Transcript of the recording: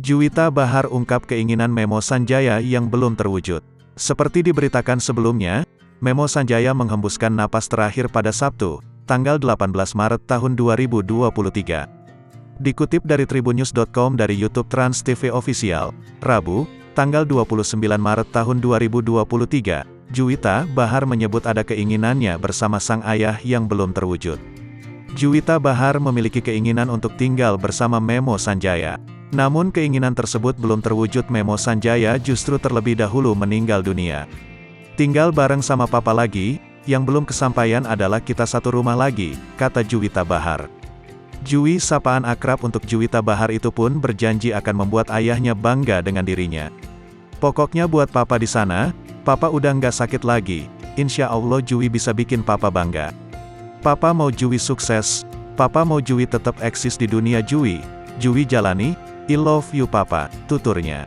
Juwita Bahar ungkap keinginan Memo Sanjaya yang belum terwujud. Seperti diberitakan sebelumnya, Memo Sanjaya menghembuskan napas terakhir pada Sabtu, tanggal 18 Maret tahun 2023. Dikutip dari tribunnews.com dari YouTube Trans TV Official, Rabu, tanggal 29 Maret tahun 2023, Juwita Bahar menyebut ada keinginannya bersama sang ayah yang belum terwujud. Juwita Bahar memiliki keinginan untuk tinggal bersama Memo Sanjaya. Namun keinginan tersebut belum terwujud. Memo Sanjaya justru terlebih dahulu meninggal dunia. Tinggal bareng sama papa lagi, yang belum kesampaian adalah kita satu rumah lagi, kata Juwita Bahar. Juwi, sapaan akrab untuk Juwita Bahar itu pun berjanji akan membuat ayahnya bangga dengan dirinya. Pokoknya buat papa di sana, papa udah nggak sakit lagi, insya Allah Juwi bisa bikin papa bangga. Papa mau Juwi sukses, papa mau Juwi tetap eksis di dunia Juwi jalani, I love you papa, tuturnya.